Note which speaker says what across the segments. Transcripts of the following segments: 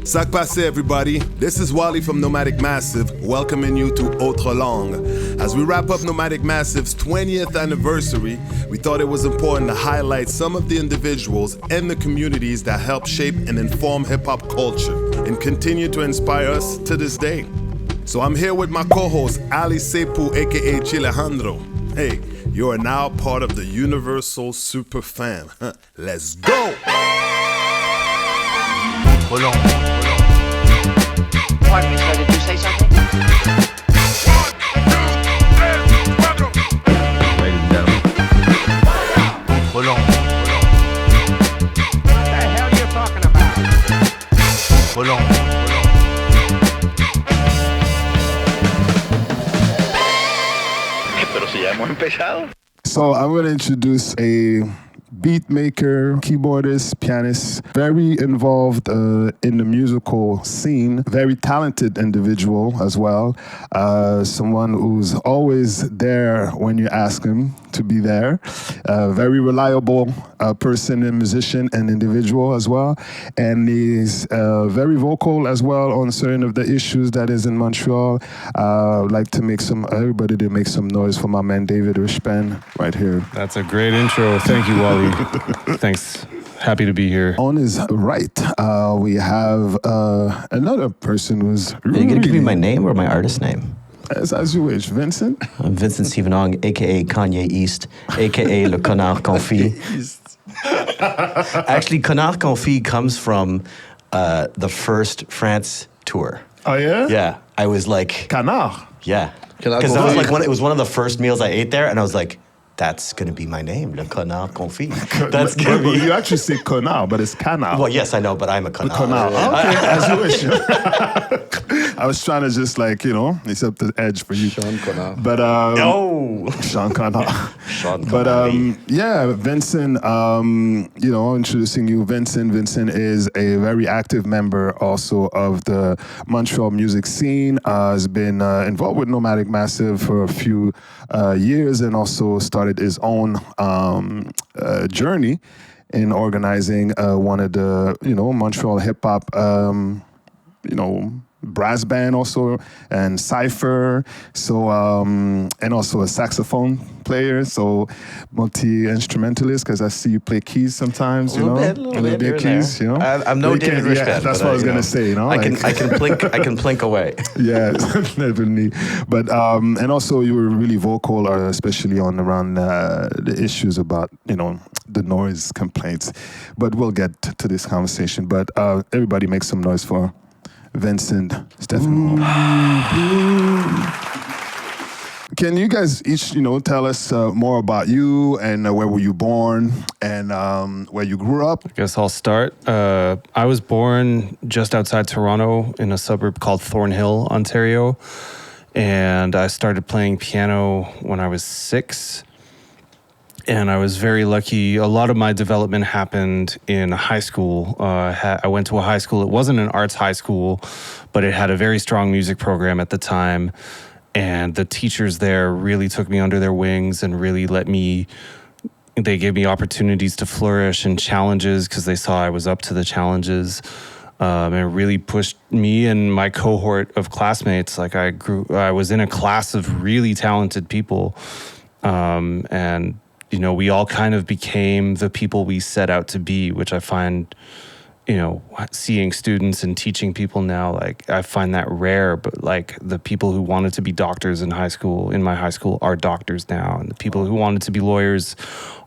Speaker 1: Sac passe, everybody. This is Waahli from Nomadic Massive, welcoming you to Autres Langues. As we wrap up Nomadic Massive's 20th anniversary, we thought it was important to highlight some of the individuals and the communities that help shape and inform hip-hop culture and continue to inspire us to this day. So I'm here with my co-host, Ali Sepu, aka Chilejandro. Hey, you are now part of the Universal Super Fam. Let's go!
Speaker 2: Hold on. Pardon me, sir, did you say something? Ladies and gentlemen. Hold on.
Speaker 3: What the hell are you talking about?
Speaker 2: Hold on. Pero si ya hemos empezado.
Speaker 4: So I'm going to introduce a beatmaker, keyboardist, pianist, very involved in the musical scene, very talented individual as well, someone who's always there when you ask him to be there, very reliable person and musician and individual as well, and he's very vocal as well on certain of the issues that is in Montreal. I'd like to everybody to make some noise for my man David Ryshpan right here.
Speaker 5: That's a great intro. Thank you, Waahli. Thanks. Happy to be here.
Speaker 4: On his right, we have another person who's
Speaker 6: Are you going to give me my name or my artist name?
Speaker 4: As you wish. Vincent?
Speaker 6: I'm Vincent Stephen-Ong, a.k.a. Kanye East, a.k.a. Le Connard Confit. Actually, Connard Confit comes from the first France tour.
Speaker 4: Oh, yeah?
Speaker 6: Yeah. I was like...
Speaker 4: Canard?
Speaker 6: Yeah. Because that was like it was one of the first meals I ate there, and I was like, that's going to be my name, Le Connard Confit. That's going to be...
Speaker 4: You actually say Connard, but it's Canard.
Speaker 6: Well, yes, I know, but I'm a Connard.
Speaker 4: Okay, as you wish. I was trying to just it's up the edge for you.
Speaker 7: Sean Connard.
Speaker 4: But, Sean Connard.
Speaker 6: Sean Connard.
Speaker 4: But, Vincent, introducing you. Vincent is a very active member also of the Montreal music scene, has been involved with Nomadic Massive for a few years and also started his own journey in organizing one of the, Montreal hip-hop, brass band also, and Cypher, so, and also a saxophone player, so multi-instrumentalist, because I see you play keys sometimes,
Speaker 6: A little bit
Speaker 4: keys,
Speaker 6: I'm no David Ryshpan.
Speaker 4: Yeah, that's what I was going to say,
Speaker 6: I can plink away.
Speaker 4: Yeah, definitely. But, and also you were really vocal, especially around the issues about, the noise complaints. But we'll get to this conversation. But everybody make some noise for Vincent Stephen. Can you guys each, tell us more about you and where were you born and where you grew up?
Speaker 5: I guess I'll start. I was born just outside Toronto in a suburb called Thornhill, Ontario. And I started playing piano when I was 6. And I was very lucky. A lot of my development happened in high school. I went to a high school. It wasn't an arts high school, but it had a very strong music program at the time. And the teachers there really took me under their wings and really they gave me opportunities to flourish and challenges because they saw I was up to the challenges. And really pushed me and my cohort of classmates. Like I was in a class of really talented people. And we all kind of became the people we set out to be, which I find, seeing students and teaching people now, like I find that rare, but like the people who wanted to be doctors in my high school are doctors now. And the people who wanted to be lawyers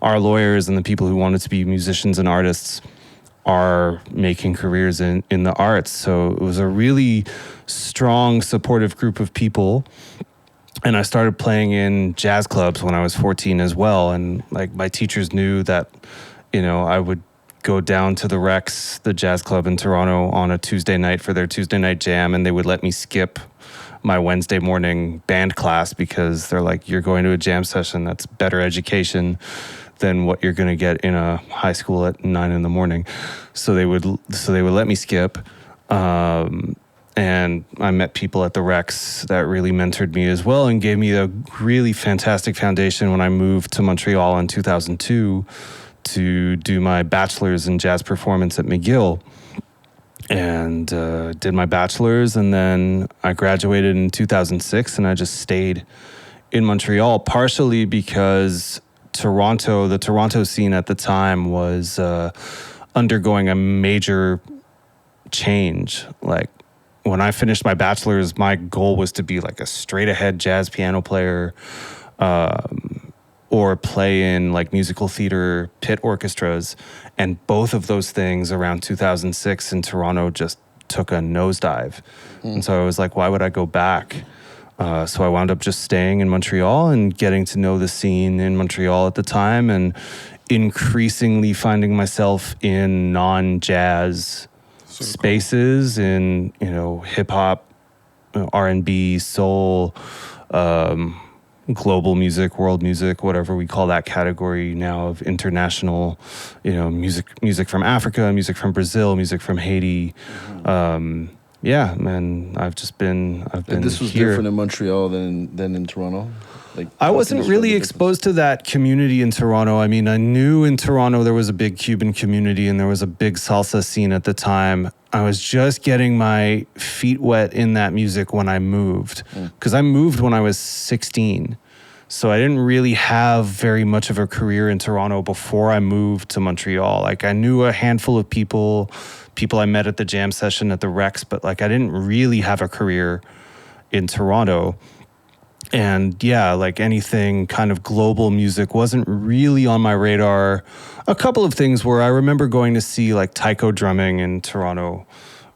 Speaker 5: are lawyers. And the people who wanted to be musicians and artists are making careers in the arts. So it was a really strong, supportive group of people. And I started playing in jazz clubs when I was 14 as well. And like my teachers knew that, I would go down to the Rex, the jazz club in Toronto, on a Tuesday night for their Tuesday night jam. And they would let me skip my Wednesday morning band class because they're like, you're going to a jam session. That's better education than what you're going to get in a high school at 9 a.m. So they would let me skip. And I met people at the Rex that really mentored me as well and gave me a really fantastic foundation when I moved to Montreal in 2002 to do my bachelor's in jazz performance at McGill. and did my bachelor's, and then I graduated in 2006, and I just stayed in Montreal, partially because the Toronto scene at the time was undergoing a major change. Like, when I finished my bachelor's, my goal was to be like a straight ahead jazz piano player, or play in like musical theater pit orchestras. And both of those things around 2006 in Toronto just took a nosedive. And so I was like, why would I go back? So I wound up just staying in Montreal and getting to know the scene in Montreal at the time, and increasingly finding myself in non-jazz spaces, in, you know, hip hop, R&B, soul, global music, world music, whatever we call that category now of international, you know, music from Africa, music from Brazil, music from Haiti. Yeah, man, I've been
Speaker 7: This was
Speaker 5: here.
Speaker 7: different in Montreal than in Toronto? Like,
Speaker 5: I wasn't really exposed to that community in Toronto. I mean, I knew in Toronto there was a big Cuban community and there was a big salsa scene at the time. I was just getting my feet wet in that music when I moved, because I moved when I was 16. So I didn't really have very much of a career in Toronto before I moved to Montreal. Like, I knew a handful of people I met at the jam session at the Rex, but like, I didn't really have a career in Toronto. And yeah, like, anything kind of global music wasn't really on my radar. A couple of things were, I remember going to see like taiko drumming in Toronto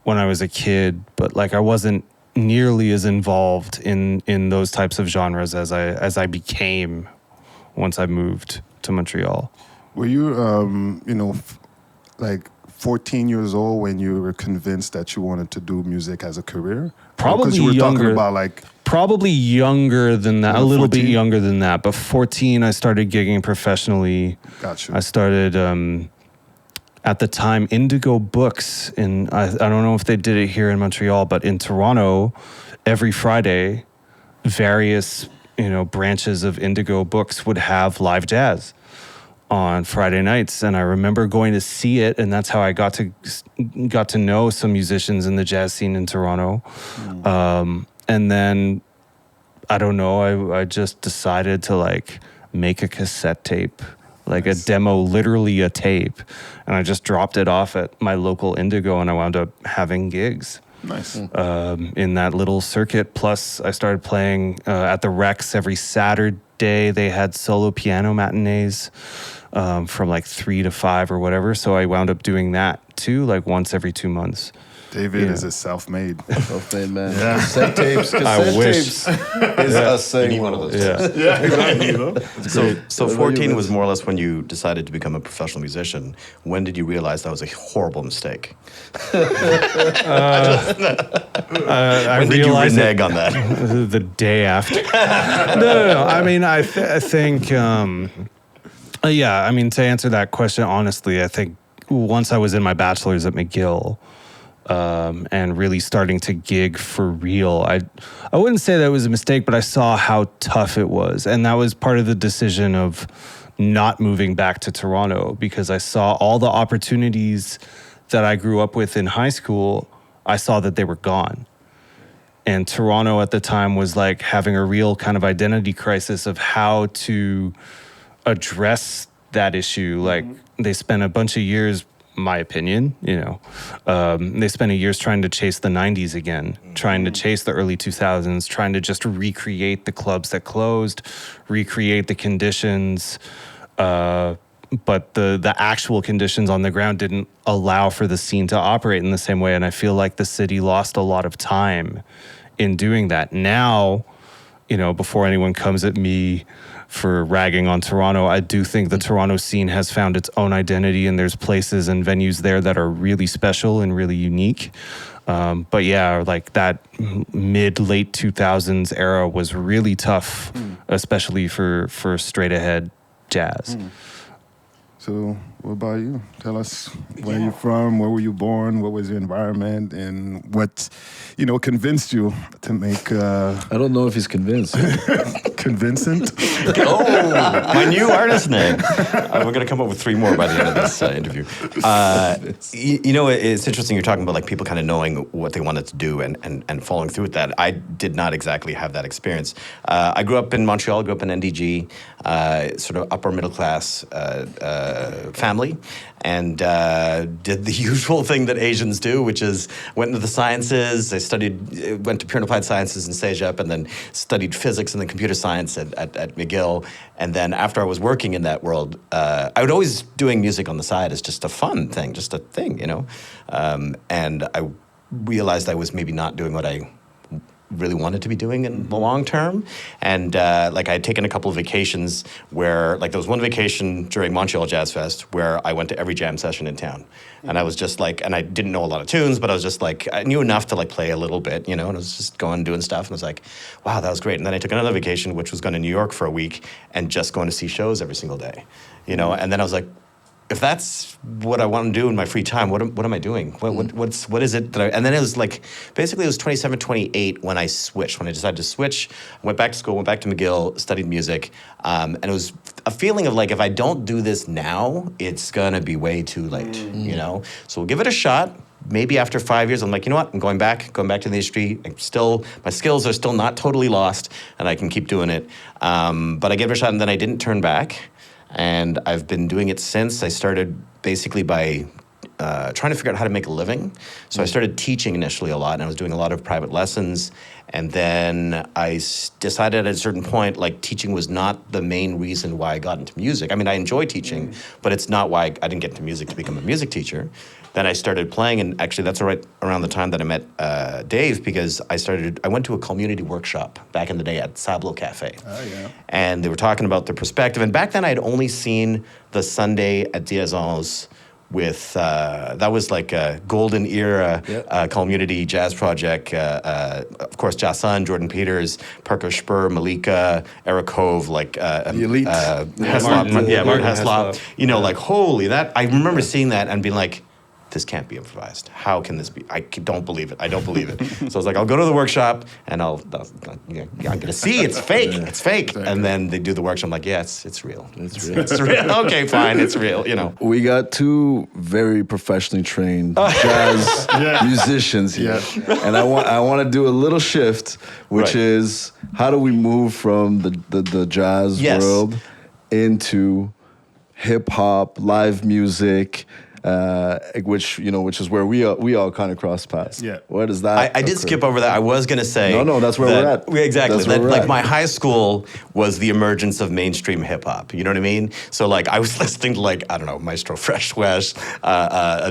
Speaker 5: when I was a kid, but like, I wasn't nearly as involved in those types of genres as I became once I moved to Montreal.
Speaker 4: Were you, like 14 years old when you were convinced that you wanted to do music as a career?
Speaker 5: Probably
Speaker 4: because you were
Speaker 5: younger.
Speaker 4: talking about like...
Speaker 5: Probably younger than that, a little
Speaker 4: 14?
Speaker 5: bit younger than that. But 14, I started gigging professionally.
Speaker 4: Gotcha.
Speaker 5: I started, at the time, Indigo Books. I don't know if they did it here in Montreal, but in Toronto, every Friday, various, branches of Indigo Books would have live jazz on Friday nights, and I remember going to see it, and that's how I got to know some musicians in the jazz scene in Toronto. And then, I don't know, I just decided to like make a cassette tape, like a demo, literally a tape, and I just dropped it off at my local Indigo, and I wound up having gigs.
Speaker 4: Nice.
Speaker 5: In that little circuit. Plus, I started playing at the Rex every Saturday. They had solo piano matinees from like 3 to 5 or whatever. So I wound up doing that too, like once every 2 months.
Speaker 4: David is a self-made.
Speaker 7: Self-made man. Yeah. Cassette tapes. Cassette
Speaker 5: wish.
Speaker 7: tapes is a saying.
Speaker 6: One of those.
Speaker 5: Yeah.
Speaker 7: Exactly.
Speaker 6: So 14 was more or less when you decided to become a professional musician. When did you realize that was a horrible mistake?
Speaker 5: I
Speaker 6: When did you
Speaker 5: realized
Speaker 6: renege on that?
Speaker 5: the day after. No. I mean, I think, I mean, to answer that question honestly, I think once I was in my bachelor's at McGill, and really starting to gig for real, I wouldn't say that was a mistake, but I saw how tough it was. And that was part of the decision of not moving back to Toronto, because I saw all the opportunities that I grew up with in high school, I saw that they were gone. And Toronto at the time was like having a real kind of identity crisis of how to address that issue. Like, they spent a bunch of years, my opinion, they spent years trying to chase the 90s again, trying to chase the early 2000s, trying to just recreate the clubs that closed, recreate the conditions, but the actual conditions on the ground didn't allow for the scene to operate in the same way. And I feel like the city lost a lot of time in doing that. Now, before anyone comes at me for ragging on Toronto, I do think the Toronto scene has found its own identity, and there's places and venues there that are really special and really unique. But yeah, like that mid-late 2000s era was really tough, especially for straight ahead jazz.
Speaker 4: So What about you? Tell us where you're from, where were you born, what was your environment, and what, convinced you to make...
Speaker 7: I don't know if he's convinced.
Speaker 4: Convincent?
Speaker 6: Oh, my new artist name. We're going to come up with 3 more by the end of this interview. It's interesting you're talking about like people kind of knowing what they wanted to do and following through with that. I did not exactly have that experience. I grew up in Montreal, grew up in NDG, sort of upper middle class family, and did the usual thing that Asians do, which is went into the sciences. I went to pure and applied sciences in Cégep, and then studied physics and then computer science at McGill. And then after I was working in that world, I was always doing music on the side as just a fun thing, just a thing, and I realized I was maybe not doing what I really wanted to be doing in the long term. And I had taken a couple of vacations where, there was one vacation during Montreal Jazz Fest where I went to every jam session in town. And I was just and I didn't know a lot of tunes, but I was just I knew enough to play a little bit, and I was just going, doing stuff. And I was like, wow, that was great. And then I took another vacation, which was going to New York for a week and just going to see shows every single day, and then I was like, if that's what I want to do in my free time, what am I doing? What is it that and then it was basically it was 27, 28 when I switched, when I decided to switch. I went back to school, went back to McGill, studied music. And it was a feeling of if I don't do this now, it's going to be way too late, So we'll give it a shot. Maybe after 5 years, I'm like, you know what? I'm going back to the industry. My skills are still not totally lost, and I can keep doing it. But I gave it a shot, and then I didn't turn back. And I've been doing it since. I started basically by trying to figure out how to make a living. So I started teaching initially a lot, and I was doing a lot of private lessons. And then I decided at a certain point, teaching was not the main reason why I got into music. I mean, I enjoy teaching, but it's not why I didn't get into music to become a music teacher. Then I started playing, and actually that's right around the time that I met Dave, because I went to a community workshop back in the day at Sablo Cafe.
Speaker 4: Oh, yeah.
Speaker 6: And they were talking about the perspective. And back then I had only seen the Sunday at Diazons with, that was a golden era community jazz project. Of course, Jason, Jordan Peters, Parker Spur, Malika, Eric Hove,
Speaker 7: the elite.
Speaker 6: Martin Heslop. Holy, that, I remember seeing that and being like, this can't be improvised. How can this be? I don't believe it. I don't believe it. So I was like, I'll go to the workshop and I'm going to see it's fake. It's fake. Exactly. And then they do the workshop. I'm like, yeah, it's real. It's real. It's real. Okay, fine. It's real.
Speaker 7: We got 2 very professionally trained jazz musicians here. Yeah. And I want to do a little shift, which is how do we move from the jazz world into hip hop, live music, which is where we all kind of cross paths. Yeah. Where does that
Speaker 6: I did skip over that. I was going to say...
Speaker 7: No, that's where we're at.
Speaker 6: Exactly. My high school was the emergence of mainstream hip-hop. You know what I mean? So, I was listening to, I don't know, Maestro Fresh West,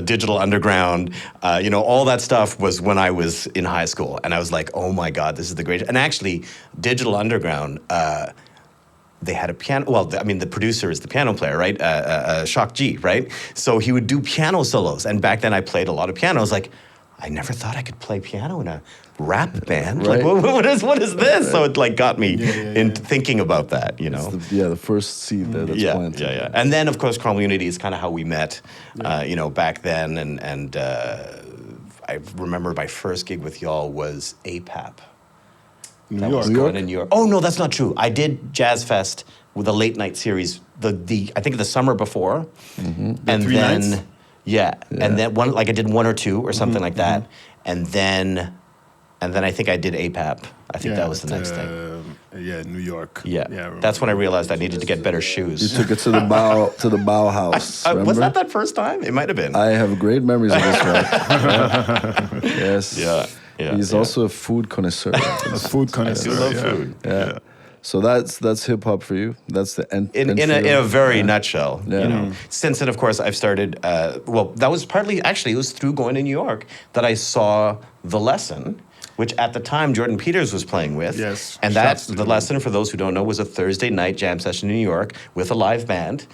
Speaker 6: Digital Underground, all that stuff was when I was in high school. And I was like, oh, my God, this is the greatest. And actually, Digital Underground... they had a piano. Well, the producer is the piano player, right? Shock G, right? So he would do piano solos. And back then I played a lot of piano. I was like, I never thought I could play piano in a rap band. Right. What is this? So it got me into thinking about that,
Speaker 7: the first seed that's planted.
Speaker 6: Yeah. And then, of course, Kalmunity is kind of how we met, back then. And I remember my first gig with y'all was APAP. New York. Oh no, that's not true. I did Jazz Fest with a late night series. I think the summer before, and then nights? And then one I did 1 or 2 or something like that, and then I think I did APAP. I think that was the next thing.
Speaker 4: New York.
Speaker 6: Yeah, that's when I realized I needed to get better shoes.
Speaker 7: You took it to the Bauhaus.
Speaker 6: Was that first time? It might have been.
Speaker 7: I have great memories of this one. Yes.
Speaker 6: Yeah.
Speaker 7: He's also a food connoisseur.
Speaker 4: A food connoisseur.
Speaker 6: You love food.
Speaker 7: Yeah. So that's hip hop for you. That's the end.
Speaker 6: In a very nutshell. Since then, of course, I've started. That was partly actually it was through going to New York that I saw The Lesson, which at the time Jordan Peters was playing with.
Speaker 4: Yes.
Speaker 6: And The Lesson, for those who don't know, was a Thursday night jam session in New York with a live band.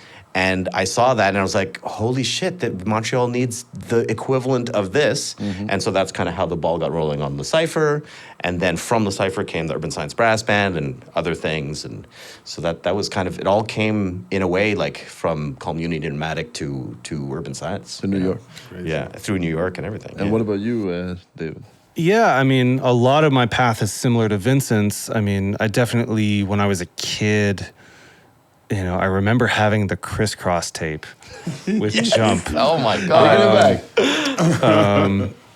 Speaker 6: And I saw that and I was like, holy shit, that Montreal needs the equivalent of this. And so that's kind of how the ball got rolling on the Cypher. And then from the Cypher came the Urban Science Brass Band and other things. And so that was kind of, it all came in a way like from Kalmunity Nomadic to Urban Science.
Speaker 7: To New York.
Speaker 4: Crazy.
Speaker 6: Yeah, through New York and everything.
Speaker 7: And what about you, David?
Speaker 5: Yeah, I mean, a lot of my path is similar to Vincent's. I mean, I definitely, when I was a kid, you know, I remember having the crisscross tape with Jump.
Speaker 6: Oh my God.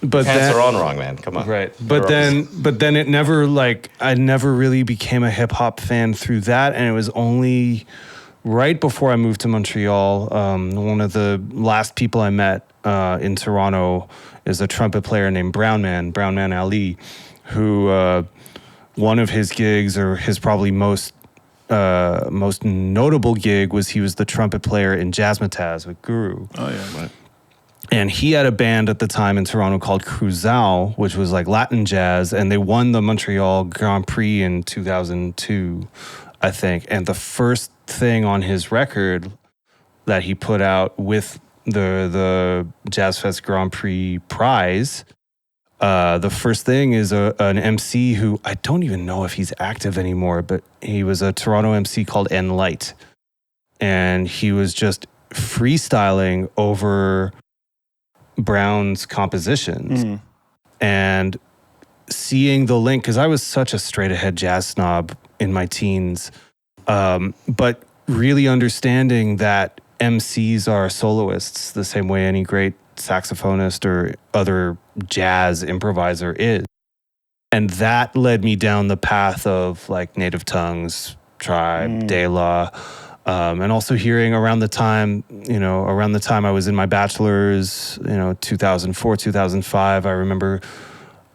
Speaker 5: But
Speaker 6: Pants
Speaker 5: then,
Speaker 6: are on wrong, man. Come on.
Speaker 5: right. But then it never I never really became a hip hop fan through that, and it was only right before I moved to Montreal. One of the last people I met in Toronto is a trumpet player named Brown Man Ali, who one of his gigs, or his probably most notable gig, was he was the trumpet player in Jazzmatazz with Guru.
Speaker 7: Oh, yeah, right.
Speaker 5: And he had a band at the time in Toronto called Cruzao, which was like Latin jazz, and they won the Montreal Grand Prix in 2002, I think. And the first thing on his record that he put out with the Jazz Fest Grand Prix prize, the first thing is an MC who I don't even know if he's active anymore, but he was a Toronto MC called N Light. And he was just freestyling over Brown's compositions. And seeing the link, because I was such a straight ahead jazz snob in my teens, but really understanding that MCs are soloists the same way any great saxophonist or other jazz improviser is. And that led me down the path of like Native Tongues, Tribe, De La, and also hearing around the time I was in my bachelor's, 2004, 2005, I remember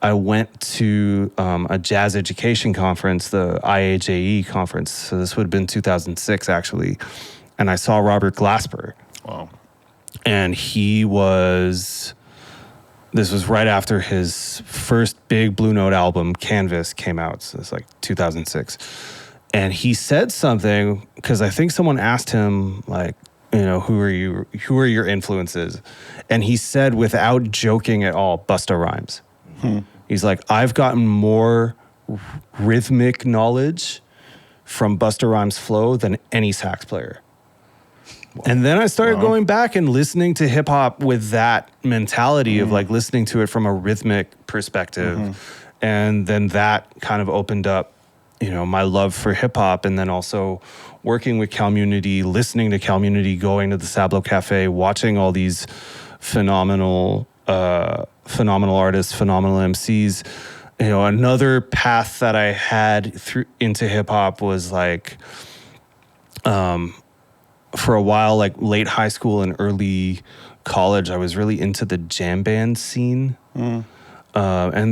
Speaker 5: I went to a jazz education conference, the IAJE conference. So this would have been 2006 actually. And I saw Robert Glasper.
Speaker 4: Wow.
Speaker 5: And this was right after his first big Blue Note album, Canvas, came out. So it's like 2006. And he said something, because I think someone asked him, like, who are your influences? And he said, without joking at all, Busta Rhymes. He's like, I've gotten more rhythmic knowledge from Busta Rhymes' flow than any sax player. And then I started going back and listening to hip hop with that mentality of like listening to it from a rhythmic perspective. And then that kind of opened up, my love for hip hop. And then also working with Kalmunity, listening to Kalmunity, going to the Sablo Cafe, watching all these phenomenal artists, phenomenal MCs. Another path that I had into hip hop was like, for a while, like late high school and early college, I was really into the jam band scene. And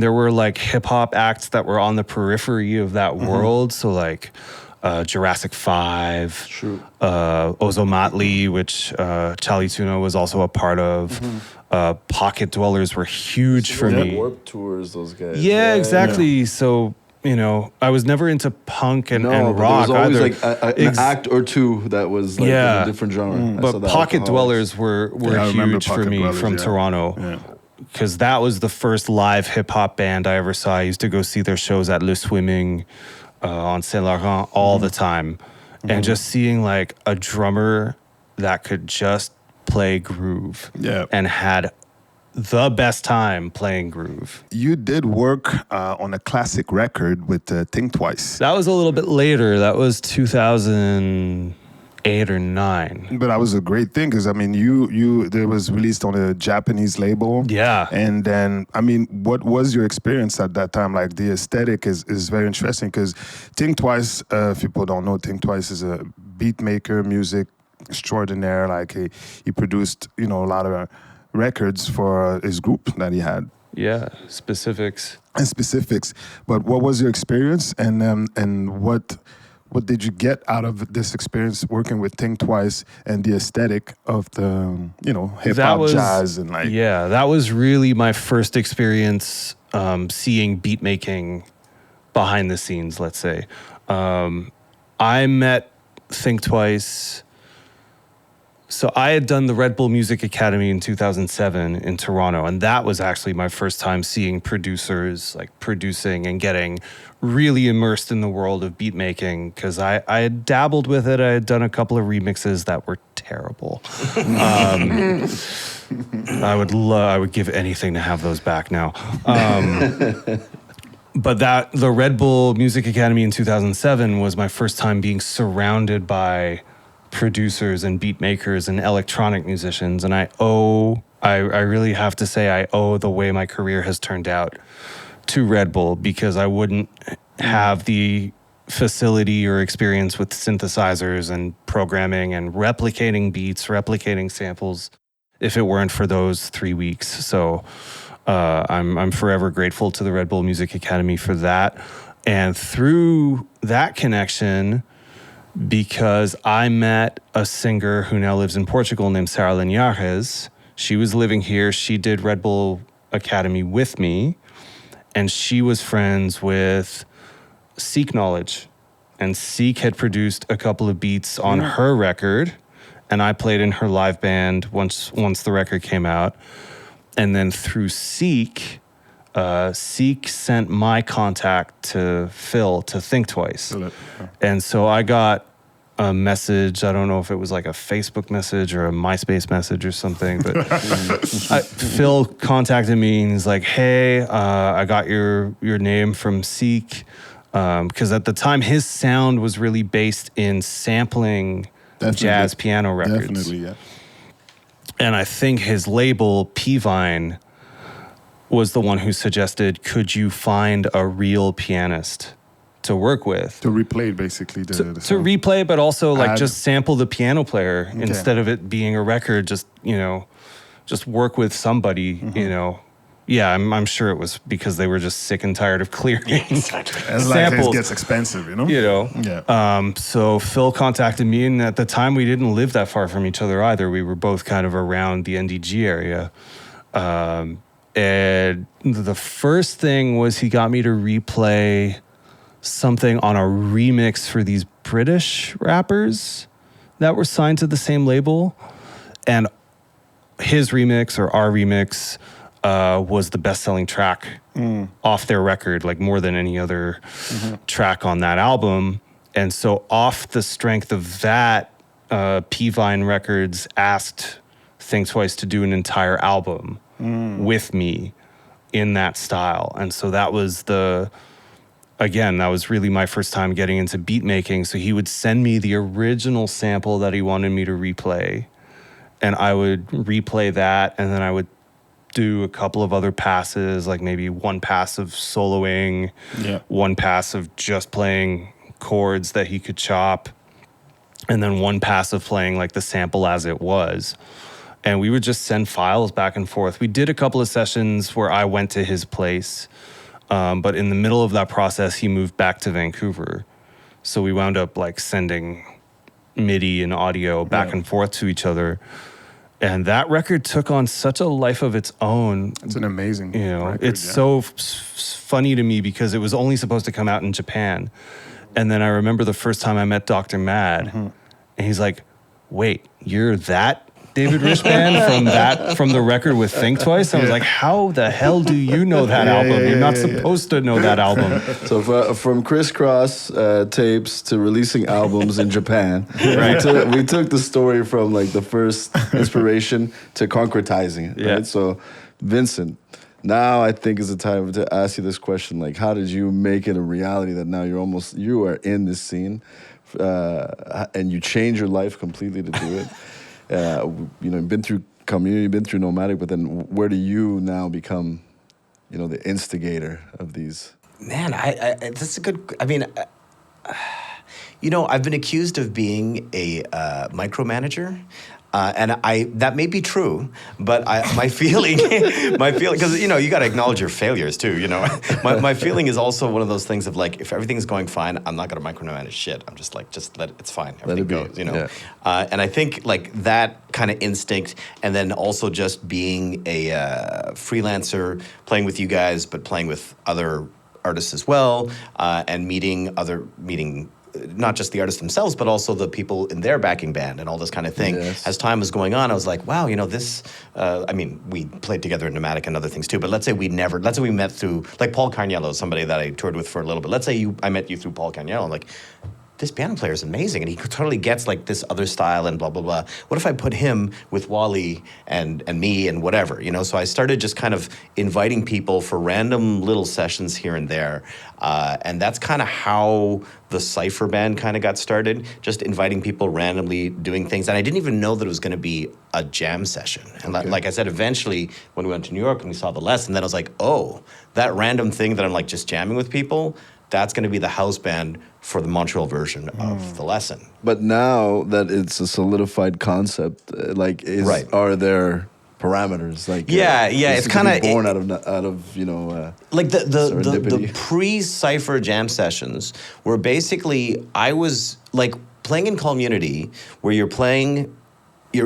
Speaker 5: there were like hip hop acts that were on the periphery of that world. So like Jurassic 5, Ozomatli, which Charlie Tuna was also a part of. Pocket Dwellers were huge for me.
Speaker 7: Warped Tours, those guys.
Speaker 5: Yeah, exactly. Yeah. So, I was never into punk and rock
Speaker 7: there was always
Speaker 5: either.
Speaker 7: like an act or two that was like in a different genre.
Speaker 5: But Pocket Dwellers were huge for me from Toronto. Because that was the first live hip hop band I ever saw. I used to go see their shows at Le Swimming on Saint Laurent all the time. And just seeing like a drummer that could just play groove and had the best time playing groove.
Speaker 4: You did work on a classic record with Thinktwice.
Speaker 5: That was a little bit later. That was 2008 or 9.
Speaker 4: But that was a great thing because, there was released on a Japanese label.
Speaker 5: Yeah.
Speaker 4: And then, what was your experience at that time? Like, the aesthetic is very interesting because Thinktwice, if people don't know, Thinktwice is a beatmaker, music extraordinaire. Like, he produced, a lot of records for his group that he had.
Speaker 5: Yeah, specifics.
Speaker 4: But what was your experience, and what did you get out of this experience working with Thinktwice and the aesthetic of the hip hop, jazz, and like?
Speaker 5: Yeah, that was really my first experience seeing beat making behind the scenes. Let's say I met Thinktwice So I had done the Red Bull Music Academy in 2007 in Toronto, and that was actually my first time seeing producers like producing and getting really immersed in the world of beat making, because I had dabbled with it. I had done a couple of remixes that were terrible. I would give anything to have those back now. But the Red Bull Music Academy in 2007 was my first time being surrounded by producers and beat makers and electronic musicians. And I really have to say I owe the way my career has turned out to Red Bull, because I wouldn't have the facility or experience with synthesizers and programming and replicating beats, replicating samples, if it weren't for those 3 weeks. So I'm forever grateful to the Red Bull Music Academy for that. And through that connection, because I met a singer who now lives in Portugal named Sara Linhares. She was living here. She did Red Bull Academy with me, and she was friends with Seek Knowledge. And Seek had produced a couple of beats on her record, and I played in her live band once the record came out. And then through Seek, Seek sent my contact to Phil to Thinktwice. And so I got a message. I don't know if it was like a Facebook message or a MySpace message or something, but Phil contacted me and he's like, hey, I got your name from Seek. Because at the time his sound was really based in sampling jazz piano records.
Speaker 4: Definitely, yeah.
Speaker 5: And I think his label, P-Vine, was the one who suggested, could you find a real pianist to work with?
Speaker 4: To replay, basically.
Speaker 5: To replay, but also just sample the piano player instead of it being a record, just work with somebody, Yeah, I'm sure it was because they were just sick and tired of clearing
Speaker 4: samples.
Speaker 5: Like
Speaker 4: it gets expensive,
Speaker 5: Yeah. So Phil contacted me, and at the time we didn't live that far from each other either. We were both kind of around the NDG area. And the first thing was he got me to replay something on a remix for these British rappers that were signed to the same label. And his remix or our remix was the best-selling track off their record, like more than any other track on that album. And so off the strength of that, P-Vine Records asked Thinktwice to do an entire album with me in that style. And so that was that was really my first time getting into beat making. So he would send me the original sample that he wanted me to replay, and I would replay that, and then I would do a couple of other passes, like maybe one pass of soloing, one pass of just playing chords that he could chop, and then one pass of playing like the sample as it was. And we would just send files back and forth. We did a couple of sessions where I went to his place, but in the middle of that process, he moved back to Vancouver. So we wound up like sending MIDI and audio back and forth to each other. And that record took on such a life of its own.
Speaker 4: It's an amazing record,
Speaker 5: it's so funny to me because it was only supposed to come out in Japan. And then I remember the first time I met Dr. Mad, and he's like, wait, you're that David Ryshpan from the record with Thinktwice? I was like, how the hell do you know that album? You're not supposed to know that album.
Speaker 7: So from crisscross tapes to releasing albums in Japan, we took the story from like the first inspiration to concretizing it. Right? So Vincent, now I think is the time to ask you this question: like, how did you make it a reality that now you are in this scene, and you change your life completely to do it? You've been through community, been through nomadic, but then where do you now become, the instigator of these?
Speaker 6: Man, that's a good. I mean, I've been accused of being a micromanager. And that may be true, but my feeling, because you got to acknowledge your failures too. My feeling is also one of those things of like, if everything's going fine, I'm not gonna micromanage shit. I'm just like, let it, it's fine. Everything goes, And I think like that kind of instinct, and then also just being a freelancer, playing with you guys, but playing with other artists as well, and meeting not just the artists themselves, but also the people in their backing band and all this kind of thing.
Speaker 7: Yes.
Speaker 6: As time was going on, I was like, wow, this, I mean, we played together in Nomadic and other things too, but let's say we met through, like Paul Carniello, somebody that I toured with for a little bit. Let's say I met you through Paul Carniello. I'm like, this piano player is amazing, and he totally gets like this other style and blah, blah, blah. What if I put him with Waahli and me and whatever, So I started just kind of inviting people for random little sessions here and there. And that's kind of how the Cypher band kind of got started, just inviting people randomly, doing things. And I didn't even know that it was going to be a jam session. And like I said, eventually when we went to New York and we saw the Lesson, then I was like, oh, that random thing that I'm like just jamming with people, that's going to be the house band for the Montreal version of the Lesson.
Speaker 7: But now that it's a solidified concept, are there parameters? Like
Speaker 6: it's kind of
Speaker 7: born out of
Speaker 6: like the pre-Cypher jam sessions were basically, I was like playing in Kalmunity, where you're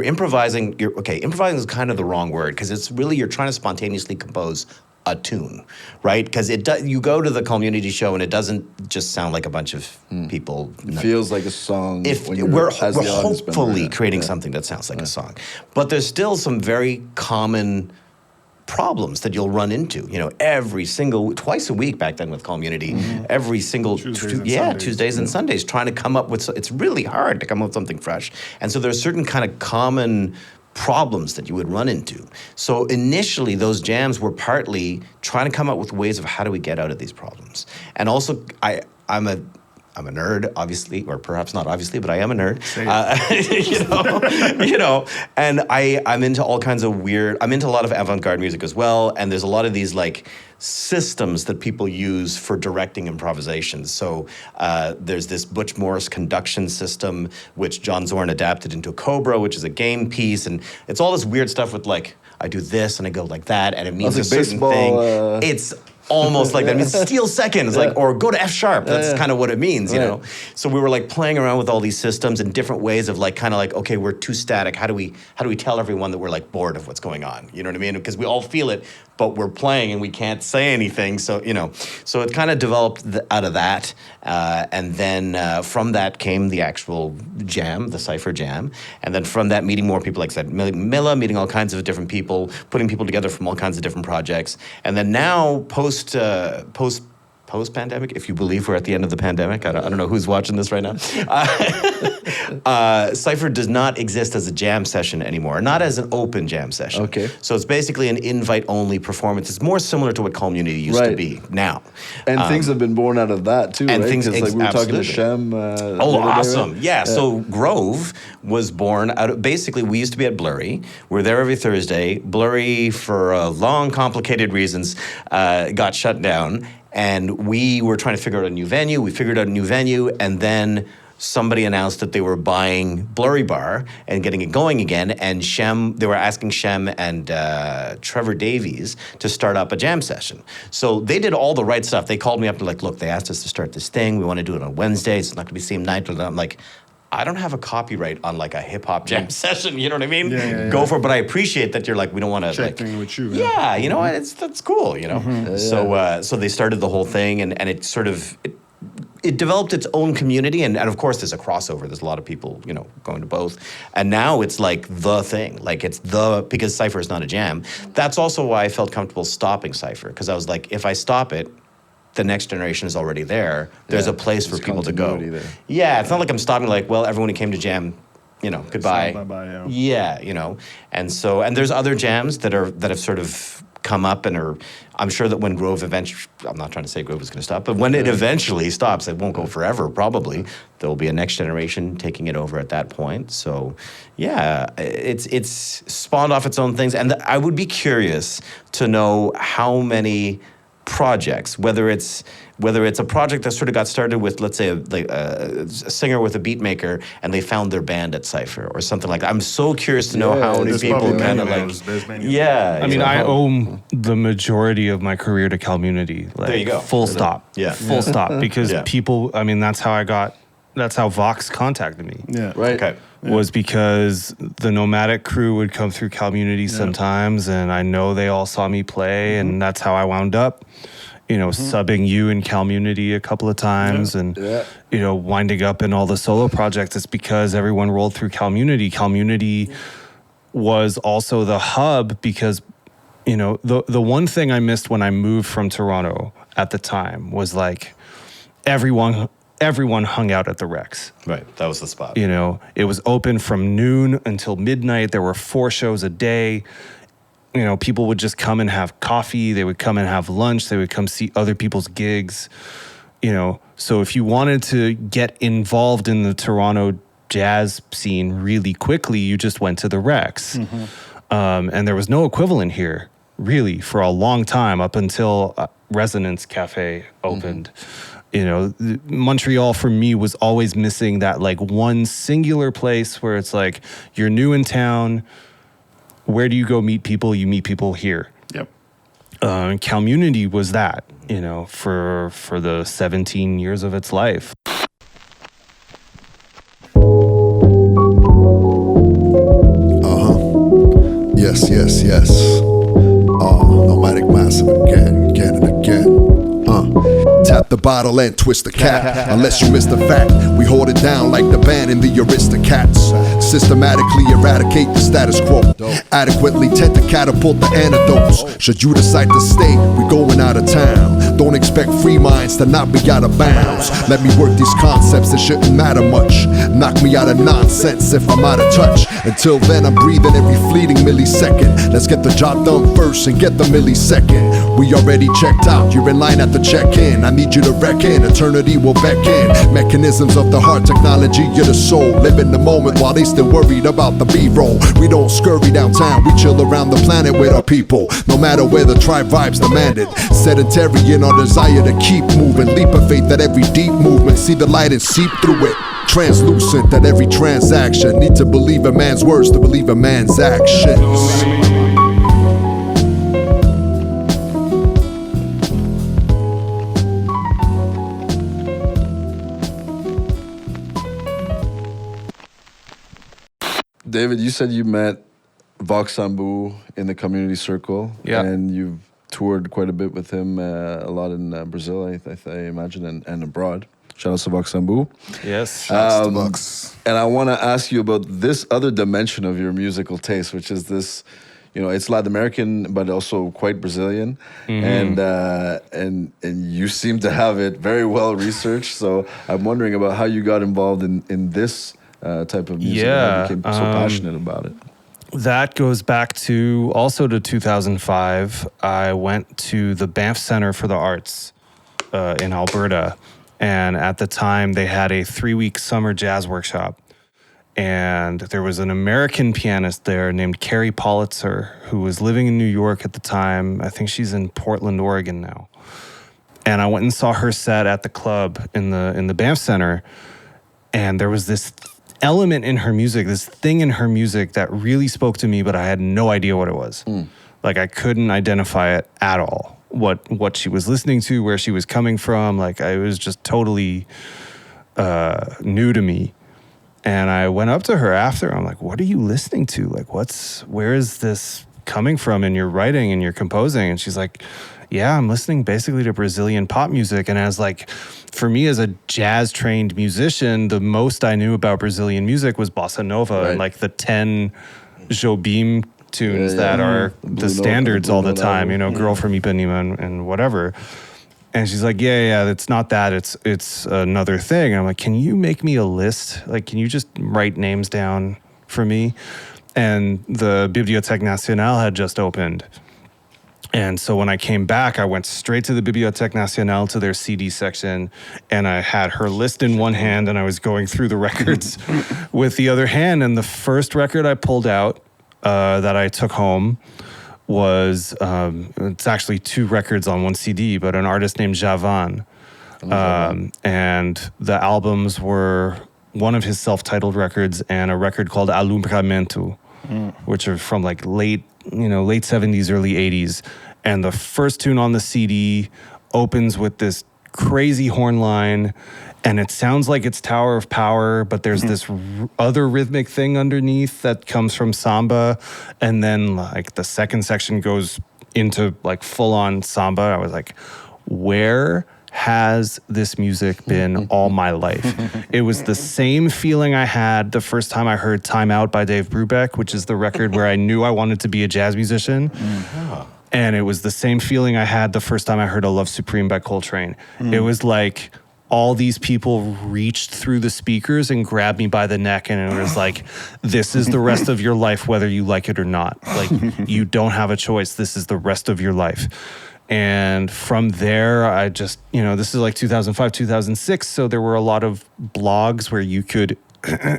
Speaker 6: improvising. Improvising is kind of the wrong word, because it's really, you're trying to spontaneously compose a tune, right? Because you go to the Kalmunity show and it doesn't just sound like a bunch of people.
Speaker 7: It feels like a song.
Speaker 6: We're hopefully creating something that sounds like a song, but there's still some very common problems that you'll run into. Twice a week back then with Kalmunity, every single Tuesdays and Sundays, trying to come up with. It's really hard to come up with something fresh, and so there's certain kind of common problems that you would run into. So initially, those jams were partly trying to come up with ways of how do we get out of these problems. And also, I'm a nerd, obviously, or perhaps not obviously, but I am a nerd. And I'm into all kinds of I'm into a lot of avant-garde music as well. And there's a lot of these like systems that people use for directing improvisations. So there's this Butch Morris conduction system, which John Zorn adapted into Cobra, which is a game piece. And it's all this weird stuff with like, I do this and I go like that, and it means a certain thing. It's almost like that. I mean, steal seconds, or go to F sharp. That's kind of what it means, So we were like playing around with all these systems and different ways of like kind of like, okay, we're too static. How do we tell everyone that we're like bored of what's going on? You know what I mean? Because we all feel it, but we're playing and we can't say anything. So so it kind of developed out of that, and then from that came the actual jam, the Cypher jam, and then from that meeting more people, like I said, Milla, meeting all kinds of different people, putting people together from all kinds of different projects, and then now post-pandemic, if you believe we're at the end of the pandemic. I don't know who's watching this right now. Cypher does not exist as a jam session anymore, not as an open jam session.
Speaker 7: Okay.
Speaker 6: So it's basically an invite-only performance. It's more similar to what Kalmunity used to be now.
Speaker 7: And things have been born out of that too,
Speaker 6: and
Speaker 7: right?
Speaker 6: Things,
Speaker 7: like we were talking to Shem.
Speaker 6: Awesome. Yeah, so Grove was born out of, basically, we used to be at Blurry. We're there every Thursday. Blurry, for long, complicated reasons, got shut down. And we were trying to figure out a new venue. We figured out a new venue, and then somebody announced that they were buying Blurry Bar and getting it going again. And they were asking Shem and Trevor Davies to start up a jam session. So they did all the right stuff. They called me up and like, look, they asked us to start this thing. We want to do it on Wednesdays. It's not going to be the same night. I'm like, I don't have a copyright on like a hip hop jam session. You know what I mean? Go for it. But I appreciate that you're like, we don't want to
Speaker 4: checking with you.
Speaker 6: Yeah, that's cool. So they started the whole thing, and it sort of it developed its own community, and of course there's a crossover. There's a lot of people going to both, and now it's like the thing. Like because Cypher is not a jam. That's also why I felt comfortable stopping Cypher, because I was like, if I stop it, the next generation is already there. There's a place for people to go. There. Yeah, it's not like I'm stopping like, well, everyone who came to jam, goodbye.
Speaker 4: Bye-bye,
Speaker 6: And there's other jams that have sort of come up and are, I'm sure that when Grove eventually, I'm not trying to say Grove is going to stop, but when it eventually stops, it won't go forever probably, there will be a next generation taking it over at that point. So yeah, it's spawned off its own things. And I would be curious to know how many projects, whether it's a project that sort of got started with, let's say, a singer with a beatmaker, and they found their band at Cypher or something like that. I'm so curious to know how many people kind of like. Yeah,
Speaker 5: I mean, I owe the majority of my career to Kalmunity. Like,
Speaker 6: there you go.
Speaker 5: Full stop.
Speaker 6: Yeah.
Speaker 5: Full stop. Because people. I mean, that's how Vox contacted me.
Speaker 4: Yeah.
Speaker 7: Right.
Speaker 6: Okay.
Speaker 5: Was because the Nomadic crew would come through Kalmunity sometimes, and I know they all saw me play, and that's how I wound up subbing you in Kalmunity a couple of times and, winding up in all the solo projects. It's because everyone rolled through Kalmunity. Kalmunity was also the hub because, the one thing I missed when I moved from Toronto at the time was like everyone hung out at the Rex.
Speaker 6: Right, that was the spot.
Speaker 5: It was open from noon until midnight. There were 4 shows a day. People would just come and have coffee. They would come and have lunch. They would come see other people's gigs. So if you wanted to get involved in the Toronto jazz scene really quickly, you just went to the Rex. And there was no equivalent here, really, for a long time, up until Resonance Cafe opened. Montreal for me was always missing that like one singular place where it's like, you're new in town. Where do you go meet people? You meet people here.
Speaker 1: Yep.
Speaker 5: Kalmunity was that, for the 17 years of its life.
Speaker 8: Yes. Nomadic Massive again and again. Tap the bottle and twist the cap. Unless you miss the fact, we hold it down like the band in the Aristocats. Systematically eradicate the status quo. Adequately tend to catapult the antidotes. Should you decide to stay, we going out of town. Don't expect free minds to not be out of bounds. Let me work these concepts that shouldn't matter much. Knock me out of nonsense if I'm out of touch. Until then, I'm breathing every fleeting millisecond. Let's get the job done first and get the millisecond. We already checked out, you're in line at the check-in. I need you to reckon, eternity will beckon. Mechanisms of the heart, technology of the soul. Live in the moment while they still worried about the B-roll. We don't scurry downtown, we chill around the planet with our people. No matter where the tribe vibes demanded. Sedentary in our desire to keep moving. Leap of faith at every deep movement. See the light and seep through it. Translucent at every transaction. Need to believe a man's words to believe a man's actions.
Speaker 7: David, you said you met Vox Sambu in the community circle.
Speaker 5: Yeah.
Speaker 7: And you've toured quite a bit with him, a lot in Brazil, I imagine, and abroad. Shout out to Vox Sambu.
Speaker 5: Yes.
Speaker 1: Shouts to Vox.
Speaker 7: And I want to ask you about this other dimension of your musical taste, which is this, it's Latin American, but also quite Brazilian. And you seem to have it very well researched. So I'm wondering about how you got involved in this type of music, and how you became so passionate about it.
Speaker 5: That goes back to 2005. I went to the Banff Center for the Arts in Alberta. And at the time, they had a 3-week summer jazz workshop. And there was an American pianist there named Carrie Politzer, who was living in New York at the time. I think she's in Portland, Oregon now. And I went and saw her set at the club in the Banff Center. And there was this element in her music, this thing in her music that really spoke to me, but I had no idea what it was. Like, I couldn't identify it at all. What she was listening to, where she was coming from. Like, it was just totally new to me. And I went up to her after. I'm like, what are you listening to? Like, where is this coming from in your writing and your composing? And she's like, yeah, I'm listening basically to Brazilian pop music. And for me as a jazz trained musician, the most I knew about Brazilian music was bossa nova, right, and like the 10 Jobim tunes that are the standards all the time, Girl from Ipanema and whatever. And she's like, yeah, it's not that, it's another thing. And I'm like, can you make me a list? Like, can you just write names down for me? And the Bibliothèque Nationale had just opened. And so when I came back, I went straight to the Bibliothèque Nationale to their CD section, and I had her list in one hand, and I was going through the records with the other hand. And the first record I pulled out that I took home was, it's actually 2 records on one CD, but an artist named Javan. And the albums were one of his self-titled records and a record called Alumbramento, which are from like late 70s, early 80s. And the first tune on the CD opens with this crazy horn line, and it sounds like it's Tower of Power, but there's this other rhythmic thing underneath that comes from samba. And then like the second section goes into like full on samba. I was like, where has this music been all my life? It was the same feeling I had the first time I heard Time Out by Dave Brubeck, which is the record where I knew I wanted to be a jazz musician. And it was the same feeling I had the first time I heard A Love Supreme by Coltrane. It was like all these people reached through the speakers and grabbed me by the neck, and it was like, this is the rest of your life, whether you like it or not. Like, you don't have a choice. This is the rest of your life. And from there, I just, this is like 2005, 2006. So there were a lot of blogs where you could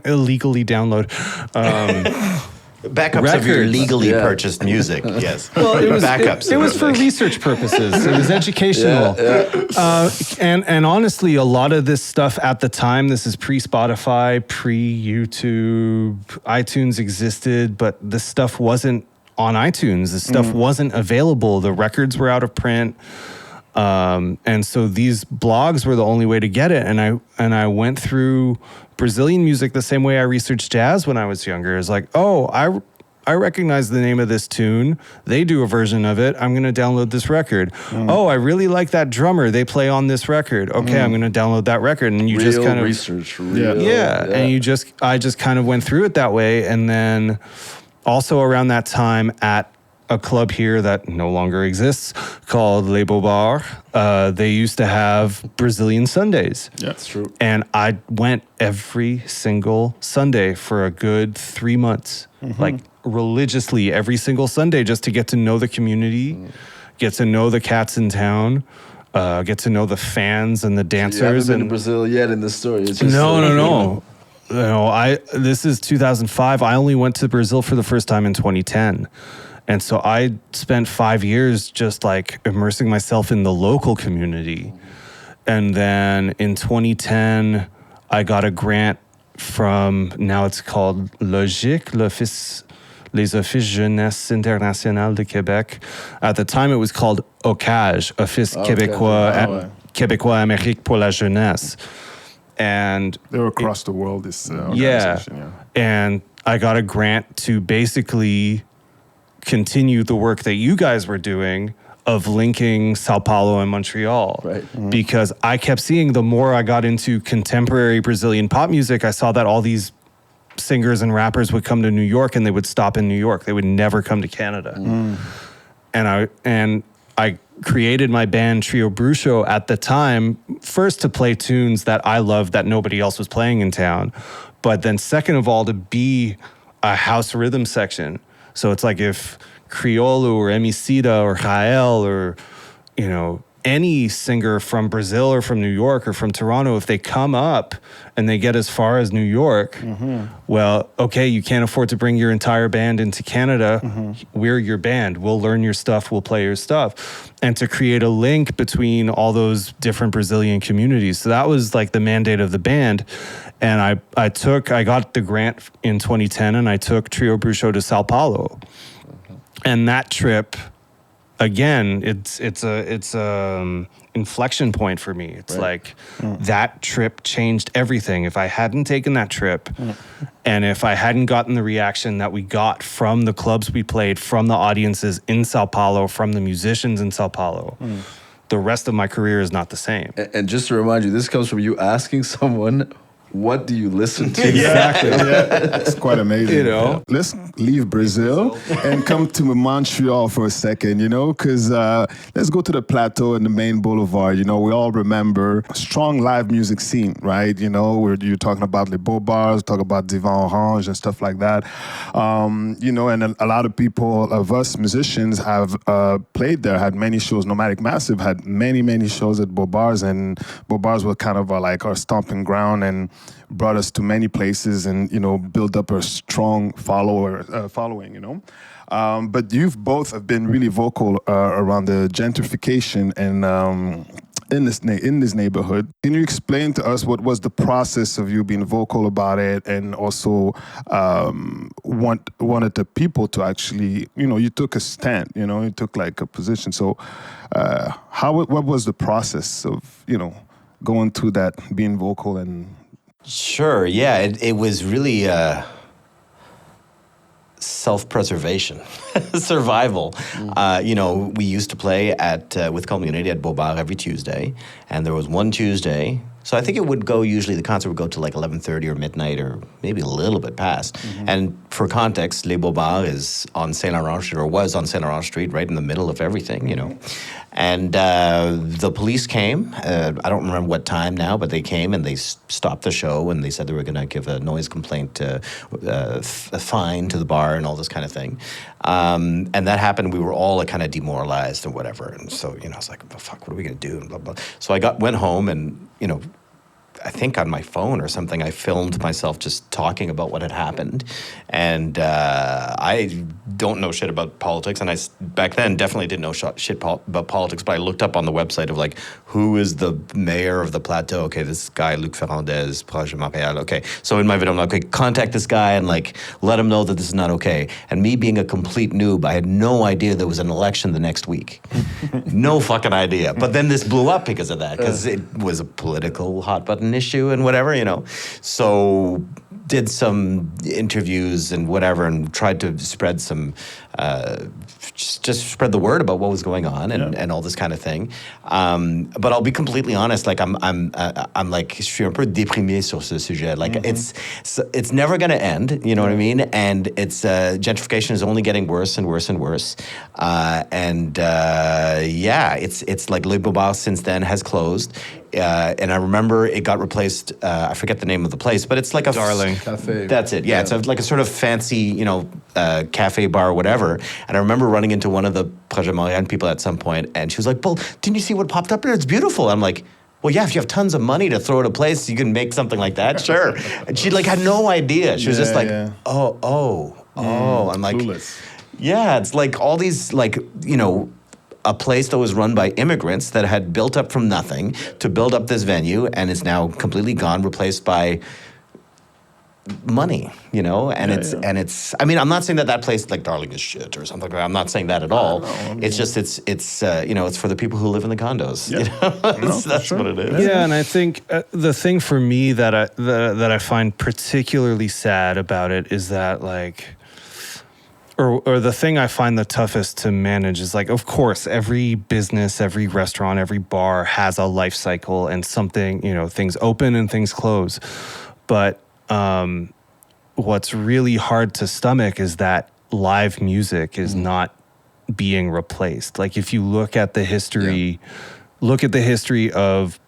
Speaker 5: illegally download
Speaker 6: backups
Speaker 5: records.
Speaker 6: of your legally purchased music. Yes.
Speaker 5: Well, it was
Speaker 6: backups.
Speaker 5: It was for research purposes. It was educational. And honestly, a lot of this stuff at the time, this is pre-Spotify, pre-YouTube, iTunes existed, but this stuff wasn't on iTunes. This stuff wasn't available. The records were out of print. And so these blogs were the only way to get it. And I went through Brazilian music the same way I researched jazz when I was younger. It's like, I recognize the name of this tune. They do a version of it. I'm going to download this record. Oh, I really like that drummer. They play on this record. Okay, I'm going to download that record. And you
Speaker 7: Real
Speaker 5: just kind of
Speaker 7: research.
Speaker 5: And I just kind of went through it that way. And then also around that time at a club here that no longer exists called Les Beaux-Bars. They used to have Brazilian Sundays.
Speaker 4: Yeah, that's true.
Speaker 5: And I went every single Sunday for a good 3 months, like religiously every single Sunday, just to get to know the community, get to know the cats in town, get to know the fans and the dancers.
Speaker 7: You haven't been
Speaker 5: and
Speaker 7: to Brazil yet in the story. It's just
Speaker 5: no. This is 2005. I only went to Brazil for the first time in 2010. And so I spent 5 years just like immersing myself in the local community. And then in 2010, I got a grant from, now it's called LOGIC, Les Offices Jeunesse Internationale de Québec. At the time, it was called OCAJ, Office Québécois Amérique pour la Jeunesse. And
Speaker 4: they're across the world, this organization. Yeah.
Speaker 5: And I got a grant to basically continue the work that you guys were doing of linking Sao Paulo and Montreal.
Speaker 7: Right.
Speaker 5: Because I kept seeing, the more I got into contemporary Brazilian pop music, I saw that all these singers and rappers would come to New York and they would stop in New York. They would never come to Canada. And I created my band Trio Bruxo at the time, first to play tunes that I loved that nobody else was playing in town, but then second of all, to be a house rhythm section. So it's like if Criolo or Emicida or Rael or, any singer from Brazil or from New York or from Toronto, if they come up and they get as far as New York, well, okay, you can't afford to bring your entire band into Canada. We're your band. We'll learn your stuff. We'll play your stuff. And to create a link between all those different Brazilian communities. So that was like the mandate of the band. And I got the grant in 2010 and I took Trio Bruxo to Sao Paulo. And that trip, again, it's a inflection point for me. It's like that trip changed everything. If I hadn't taken that trip and if I hadn't gotten the reaction that we got from the clubs we played, from the audiences in Sao Paulo, from the musicians in Sao Paulo, the rest of my career is not the same.
Speaker 7: And just to remind you, this comes from you asking someone, what do you listen to?
Speaker 4: Exactly. It's quite amazing. Let's leave Brazil and come to Montreal for a second, because let's go to the Plateau and the main boulevard. We all remember a strong live music scene, right? Where you're talking about Les Beaux-Bars, talk about Divan Orange and stuff like that. And a lot of people, of us musicians, have played there, had many shows. Nomadic Massive had many, many shows at Beaux-Bars, and Beaux-Bars were kind of like our stomping ground and brought us to many places and, built up a strong following, But you've both have been really vocal around the gentrification and in this neighborhood. Can you explain to us what was the process of you being vocal about it, and also wanted the people to actually, you took a stand, you took like a position. So what was the process of, going through that, being vocal and...
Speaker 6: Sure, yeah. It was really self-preservation, survival. You know, we used to play at with Kalmunity at Beaubar every Tuesday, and there was one Tuesday. So I think it would go, usually the concert would go to like 11:30 or midnight or maybe a little bit past. And for context, Les Beaubar is on Saint-Laurent Street, or was on Saint-Laurent Street, right in the middle of everything, you know. And the police came, I don't remember what time now, but they came and they stopped the show and they said they were going to give a noise complaint, a fine to the bar and all this kind of thing. And that happened. We were all like, kind of demoralized and whatever. And so, you know, I was like, well, fuck, what are we going to do? And blah, blah. So I went home and, you know, I think on my phone or something, I filmed myself just talking about what had happened. And I don't know shit about politics. And I, back then, definitely didn't know shit about politics. But I looked up on the website of like, who is the mayor of the Plateau? Okay, this guy, Luc Ferrandez, Proche de Montreal. Okay, so in my video, I'm like, okay, contact this guy and like, let him know that this is not okay. And me being a complete noob, I had no idea there was an election the next week. No fucking idea. But then this blew up because of that, because it was a political hot button issue and whatever, you know. So did some interviews and whatever and tried to spread some just spread the word about what was going on and all this kind of thing. But I'll be completely honest, like I'm like, je suis un peu déprimé sur ce sujet. Like it's never going to end, you know what I mean? And it's gentrification is only getting worse and worse and worse. It's like Le Beaubar since then has closed. And I remember it got replaced, I forget the name of the place, but it's like a
Speaker 5: Darling
Speaker 7: Cafe.
Speaker 6: That's it. Yeah, it's like a sort of fancy, you know, cafe bar or whatever. And I remember running into one of the Proche de Montréal people at some point, and she was like, "Well, didn't you see what popped up there? It's beautiful." I'm like, well, yeah, if you have tons of money to throw at a place, you can make something like that, sure. And she like had no idea. She was just like, oh. I'm like,
Speaker 4: clueless.
Speaker 6: Yeah, it's like all these, like, you know, a place that was run by immigrants that had built up from nothing to build up this venue, and it's now completely gone, replaced by money, you know. And it's I mean, I'm not saying that place like Darling is shit or something like that. I'm not saying that at all. It's just it's you know, it's for the people who live in the condos. You know? That's what it is.
Speaker 5: Yeah, and I think the thing for me that I find particularly sad about it is that like, or the thing I find the toughest to manage is like, of course, every business, every restaurant, every bar has a life cycle and something, you know, things open and things close. But what's really hard to stomach is that live music is not being replaced. Like if you look at the history, of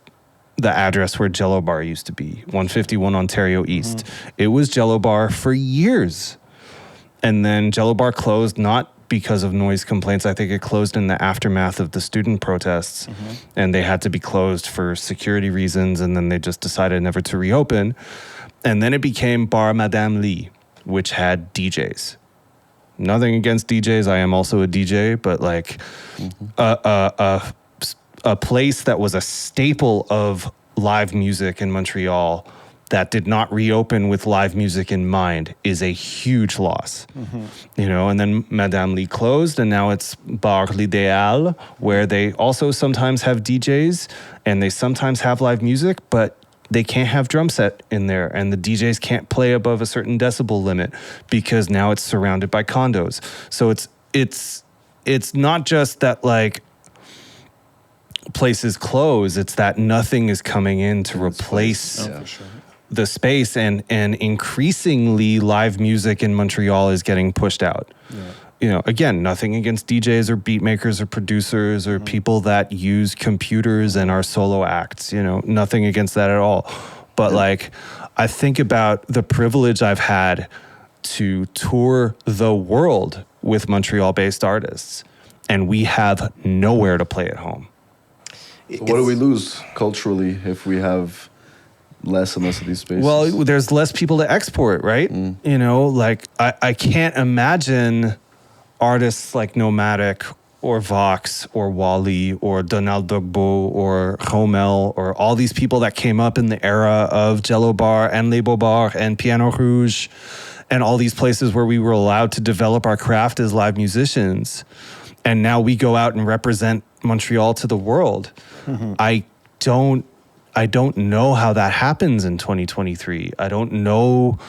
Speaker 5: the address where Jello Bar used to be, 151 Ontario East. It was Jello Bar for years. And then Jello Bar closed, not because of noise complaints. I think it closed in the aftermath of the student protests. And they had to be closed for security reasons. And then they just decided never to reopen. And then it became Bar Madame Lee, which had DJs. Nothing against DJs. I am also a DJ, but like a place that was a staple of live music in Montreal that did not reopen with live music in mind is a huge loss. You know, and then Madame Lee closed, and now it's Bar l'Idéal, where they also sometimes have DJs and they sometimes have live music, but they can't have drum set in there, and the DJs can't play above a certain decibel limit because now it's surrounded by condos. So it's not just that like places close, it's that nothing is coming in to replace the space, and increasingly live music in Montreal is getting pushed out. You know, again, nothing against DJs or beatmakers or producers or people that use computers and are solo acts, you know, nothing against that at all. But like, I think about the privilege I've had to tour the world with Montreal-based artists, and we have nowhere to play at home.
Speaker 7: So what do we lose culturally if we have less and less of these spaces?
Speaker 5: Well, there's less people to export, right? You know, like I can't imagine artists like Nomadic or Vox or Waahli or Donald Dogbo or Rommel or all these people that came up in the era of Jello Bar and Les Beaubar and Piano Rouge and all these places where we were allowed to develop our craft as live musicians. And now we go out and represent Montreal to the world. I don't know how that happens in 2023. I don't know.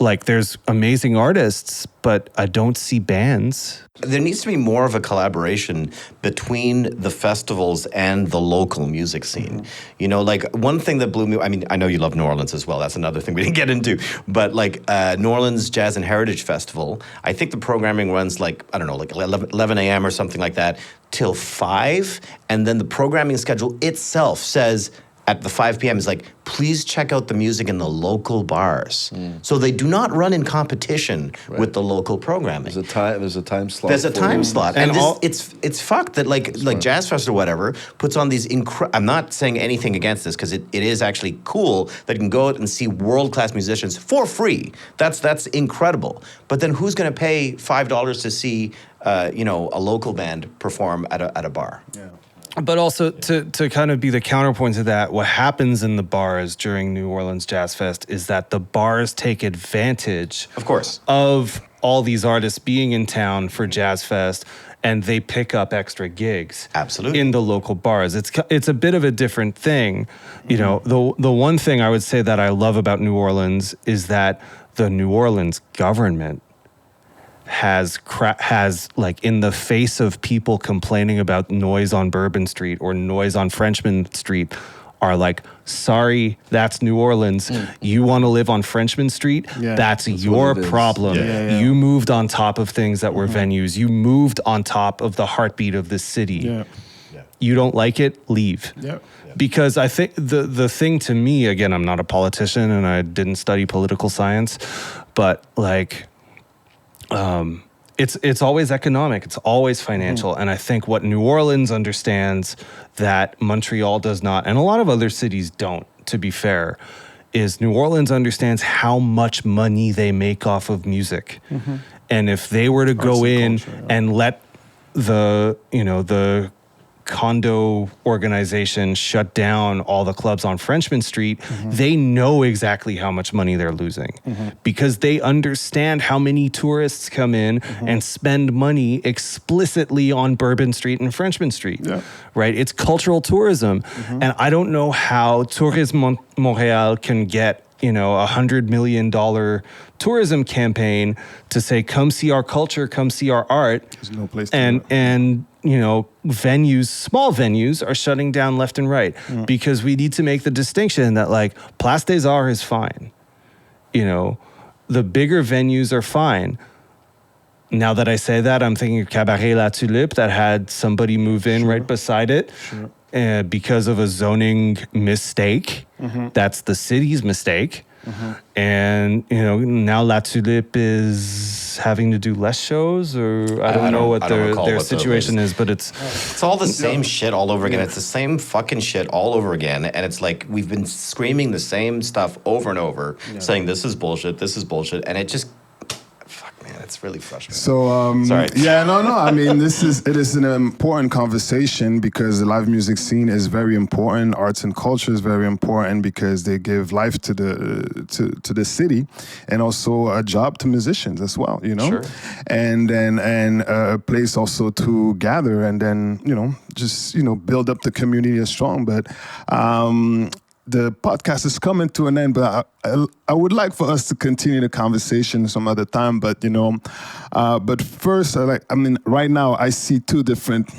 Speaker 5: like there's amazing artists, but I don't see bands.
Speaker 6: There needs to be more of a collaboration between the festivals and the local music scene. You know, like one thing that blew me, I mean, I know you love New Orleans as well. That's another thing we didn't get into. But like New Orleans Jazz and Heritage Festival, I think the programming runs like, I don't know, like 11 a.m. or something like that till 5. And then the programming schedule itself says, at the 5 p.m. is like, please check out the music in the local bars. So they do not run in competition with the local programming.
Speaker 7: There's a time slot.
Speaker 6: There's a time slot. And
Speaker 5: And
Speaker 6: it's fucked that like Jazz Fest or whatever puts on these I'm not saying anything against this because it is actually cool that you can go out and see world-class musicians for free. That's incredible. But then who's going to pay $5 to see a local band perform at a bar?
Speaker 7: Yeah.
Speaker 5: But also to kind of be the counterpoint to that, what happens in the bars during New Orleans Jazz Fest is that the bars take advantage,
Speaker 6: Of course,
Speaker 5: of all these artists being in town for Jazz Fest, and they pick up extra gigs.
Speaker 6: Absolutely.
Speaker 5: In the local bars. It's a bit of a different thing. You know, the one thing I would say that I love about New Orleans is that the New Orleans government has like, in the face of people complaining about noise on Bourbon Street or noise on Frenchman Street, are like, sorry, that's New Orleans. You want to live on Frenchman Street? That's your problem. You moved on top of things that were venues. You moved on top of the heartbeat of the city. You don't like it? Leave. Because I think the thing to me, again, I'm not a politician and I didn't study political science, but like, it's always economic. It's always financial. And I think what New Orleans understands that Montreal does not, and a lot of other cities don't, to be fair, is New Orleans understands how much money they make off of music. And if they were to go in and let the condo organization shut down all the clubs on Frenchman Street, they know exactly how much money they're losing because they understand how many tourists come in and spend money explicitly on Bourbon Street and Frenchman Street, right? It's cultural tourism. And I don't know how Tourisme Montréal can get $100 million tourism campaign to say, come see our culture, come see our art.
Speaker 4: There's no place to
Speaker 5: and venues, small venues are shutting down left and right because we need to make the distinction that like Place des Arts is fine. The bigger venues are fine. Now that I say that, I'm thinking of Cabaret La Tulipe that had somebody move in right beside it. Because of a zoning mistake. That's the city's mistake. And, now La Tulipe is having to do less shows, or I don't know what their situation is, but
Speaker 6: it's all the same shit all over again. It's the same fucking shit all over again. And it's like we've been screaming the same stuff over and over, saying this is bullshit, and it just... Man, it's really frustrating.
Speaker 4: So,
Speaker 6: sorry.
Speaker 4: I mean, it is an important conversation because the live music scene is very important. Arts and culture is very important because they give life to the city, and also a job to musicians as well.
Speaker 6: Sure.
Speaker 4: And then a place also to gather, and then just build up the community as strong. But the podcast is coming to an end, but I would like for us to continue the conversation some other time. But but first, right now I see two different,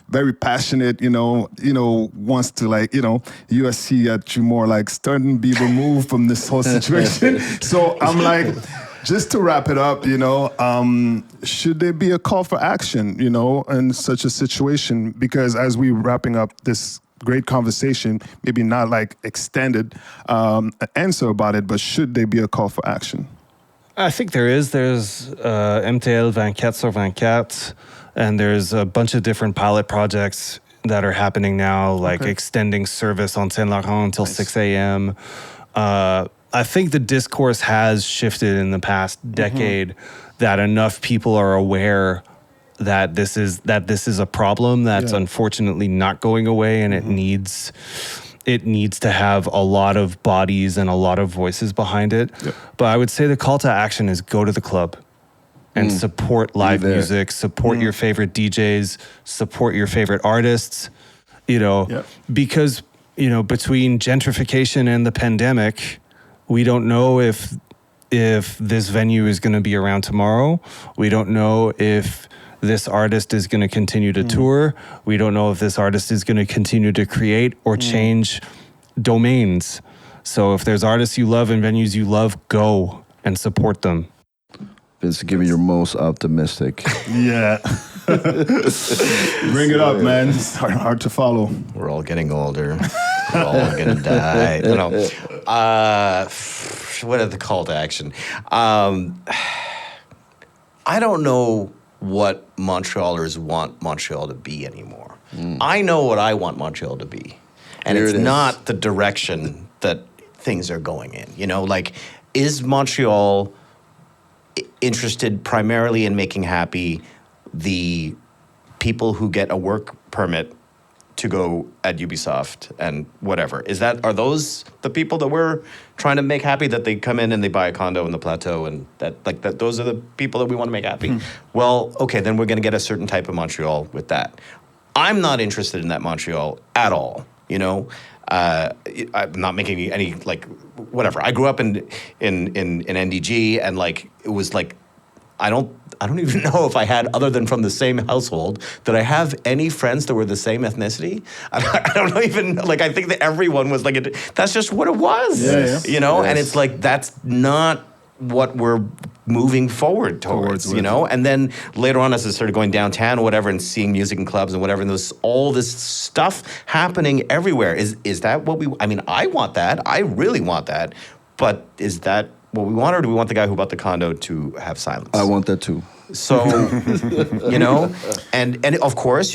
Speaker 4: very passionate, wants to USC at you more like starting to be removed from this whole situation. So I'm like, just to wrap it up, should there be a call for action, in such a situation? Because as we're wrapping up this great conversation, maybe not like extended answer about it, but should there be a call for action?
Speaker 5: I think there is. There's MTL 24 sur 24, and there's a bunch of different pilot projects that are happening now, like extending service on Saint Laurent until 6 a.m. I think the discourse has shifted in the past decade that enough people are aware that this is a problem that's unfortunately not going away, and it needs to have a lot of bodies and a lot of voices behind it. But I would say the call to action is go to the club and support live music, support your favorite DJs, support your favorite artists, because between gentrification and the pandemic, we don't know if if this venue is going to be around tomorrow. We don't know if this artist is going to continue to tour. We don't know if this artist is going to continue to create or change domains. So if there's artists you love and venues you love, go and support them.
Speaker 7: Vince, give me your most optimistic.
Speaker 4: Yeah. Bring it up, man. It's hard to follow.
Speaker 6: We're all getting older. We're all gonna die. No. What are the call to action? I don't know what Montrealers want Montreal to be anymore. I know what I want Montreal to be. And
Speaker 7: Here
Speaker 6: it's
Speaker 7: it is.
Speaker 6: not the direction that things are going in. You know, like, is Montreal interested primarily in making happy the people who get a work permit to go at Ubisoft and whatever? Are those the people that we're trying to make happy, that they come in and they buy a condo in the Plateau, and that those are the people that we want to make happy? Well, okay, then we're going to get a certain type of Montreal with that. I'm not interested in that Montreal at all, you know? I'm not making any, like, whatever. I grew up in NDG, and, like, it was like, I don't even know if I had, other than from the same household, that I have any friends that were the same ethnicity. I don't even, like, I think that everyone was like, that's just what it was, you know? And it's like, that's not what we're moving forward towards, you know? And then later on, as I started going downtown or whatever and seeing music in clubs and whatever, and there's all this stuff happening everywhere. Is that what I mean, I want that. I really want that. But is that what we want, or do we want the guy who bought the condo to have silence?
Speaker 7: I want that too.
Speaker 6: So, you know, and of course,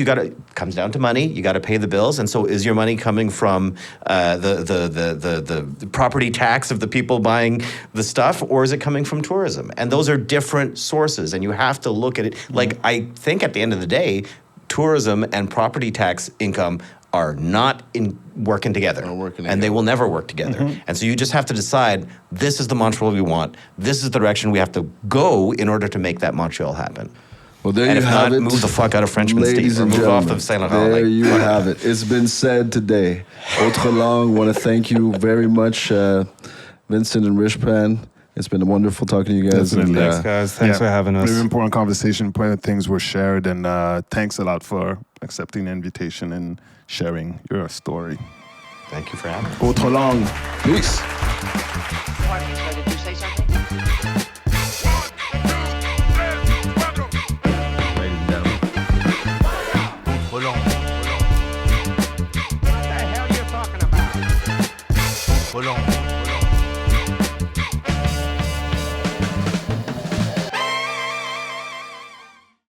Speaker 6: comes down to money. You got to pay the bills. And so, is your money coming from the property tax of the people buying the stuff, or is it coming from tourism? And those are different sources, and you have to look at it. Like, I think at the end of the day, tourism and property tax income are not working together, and they will never work together. And so you just have to decide, this is the Montreal we want. This is the direction we have to go in order to make that Montreal happen.
Speaker 7: Well, there
Speaker 6: And
Speaker 7: you
Speaker 6: if
Speaker 7: have
Speaker 6: not,
Speaker 7: it.
Speaker 6: move the fuck out of Frenchman
Speaker 7: Ladies
Speaker 6: Street, or
Speaker 7: and
Speaker 6: move
Speaker 7: gentlemen,
Speaker 6: off of Saint Laurent.
Speaker 7: there
Speaker 6: Like,
Speaker 7: you have it. It's been said today. Autres Langues, want to thank you very much, Vincent and Ryshpan. It's been wonderful talking to you guys.
Speaker 4: Definitely.
Speaker 5: Thanks, guys. Thanks for having us.
Speaker 4: Very important conversation. Plenty of things were shared, and thanks a lot for accepting the invitation and sharing your story.
Speaker 6: Thank you for having me.
Speaker 4: Autres Langues.
Speaker 7: Peace.
Speaker 3: Did you say something?
Speaker 2: Autres Langues.
Speaker 3: What the hell are you talking about?
Speaker 2: Autres Langues.